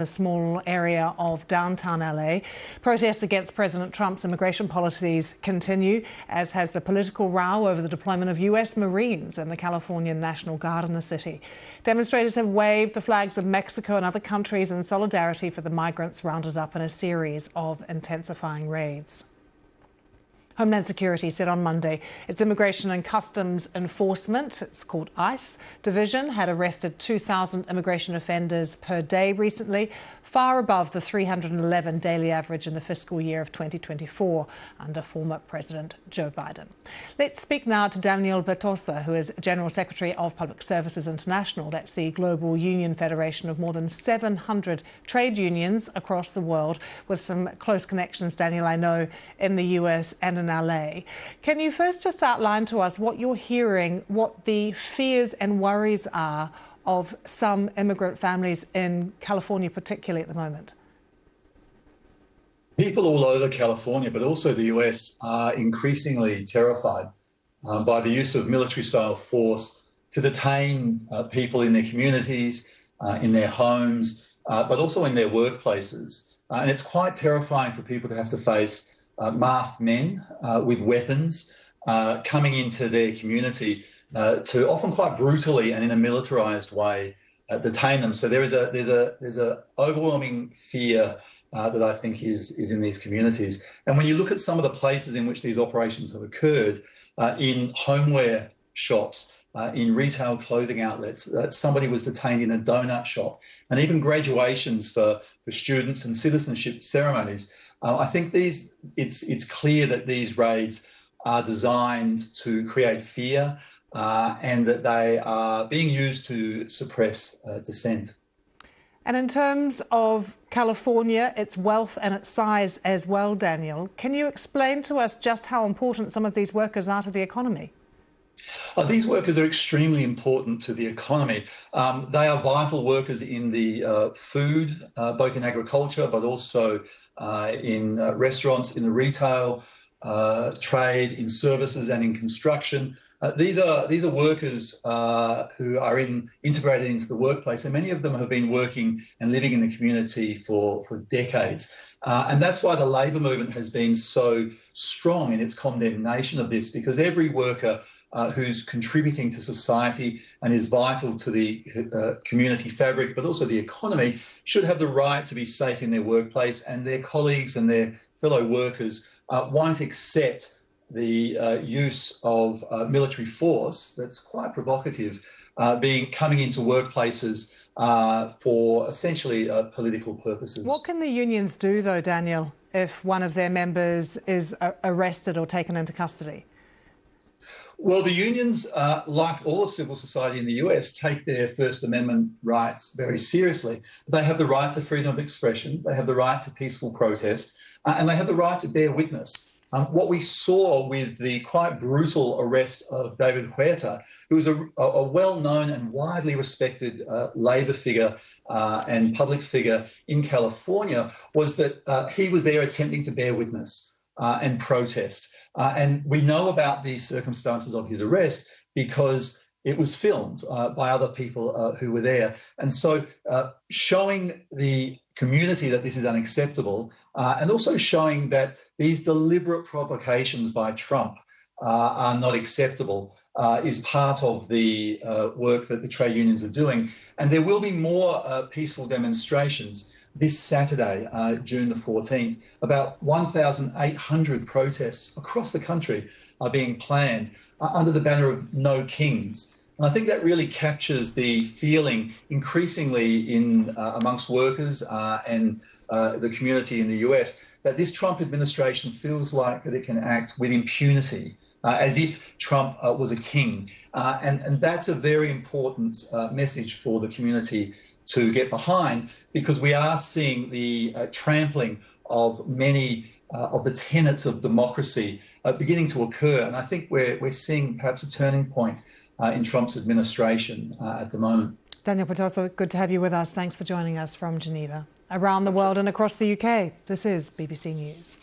A small area of downtown LA. Protests against President Trump's immigration policies continue, as has the political row over the deployment of US Marines and the California National Guard in the city. Demonstrators have waved the flags of Mexico and other countries in solidarity for the migrants rounded up in a series of intensifying raids. Homeland Security said on Monday its Immigration and Customs Enforcement, it's called ICE, division had arrested 2,000 immigration offenders per day recently, far above the 311 daily average in the fiscal year of 2024 under former President Joe Biden. Let's speak now to Daniel Bertosa, who is General Secretary of Public Services International. That's the global union federation of more than 700 trade unions across the world, with some close connections, Daniel, I know, in the US and in LA. Can you first just outline to us what you're hearing, what the fears and worries are of some immigrant families in California, particularly at the moment? People all over California, but also the US, are increasingly terrified by the use of military-style force to detain people in their communities, in their homes, but also in their workplaces. And it's quite terrifying for people to have to face masked men with weapons coming into their community to often quite brutally and in a militarized way detain them. So there's a overwhelming fear that I think is in these communities. And when you look at some of the places in which these operations have occurred, in homeware shops, in retail clothing outlets, somebody was detained in a donut shop, and even graduations for students and citizenship ceremonies. I think it's clear that these raids are designed to create fear and that they are being used to suppress dissent. And in terms of California, its wealth and its size as well, Daniel, can you explain to us just how important some of these workers are to the economy? These workers are extremely important to the economy. They are vital workers in the food, both in agriculture, but also in restaurants, in the retail trade, in services and in construction. These are workers who are integrated into the workplace, and many of them have been working and living in the community for decades. And that's why the labour movement has been so strong in its condemnation of this, because every worker who's contributing to society and is vital to the community fabric, but also the economy, should have the right to be safe in their workplace, and their colleagues and their fellow workers won't accept the use of military force that's quite provocative coming into workplaces for essentially political purposes. What can the unions do, though, Daniel, if one of their members is arrested or taken into custody? Well, the unions, like all of civil society in the US, take their First Amendment rights very seriously. They have the right to freedom of expression, they have the right to peaceful protest, and they have the right to bear witness. What we saw with the quite brutal arrest of David Huerta, who was a well-known and widely respected Labor figure and public figure in California, was that he was there attempting to bear witness and protest. And we know about the circumstances of his arrest because it was filmed by other people who were there. And so showing the community that this is unacceptable, and also showing that these deliberate provocations by Trump are not acceptable is part of the work that the trade unions are doing. And there will be more peaceful demonstrations. This Saturday, June the 14th, about 1,800 protests across the country are being planned under the banner of No Kings. And I think that really captures the feeling increasingly amongst workers and the community in the US that this Trump administration feels like that it can act with impunity, as if Trump was a king. And that's a very important message for the community to get behind, because we are seeing the trampling of many of the tenets of democracy beginning to occur. And I think we're seeing perhaps a turning point in Trump's administration at the moment. Daniel Bertosa, good to have you with us. Thanks for joining us from Geneva. Around the world and across the UK, this is BBC News.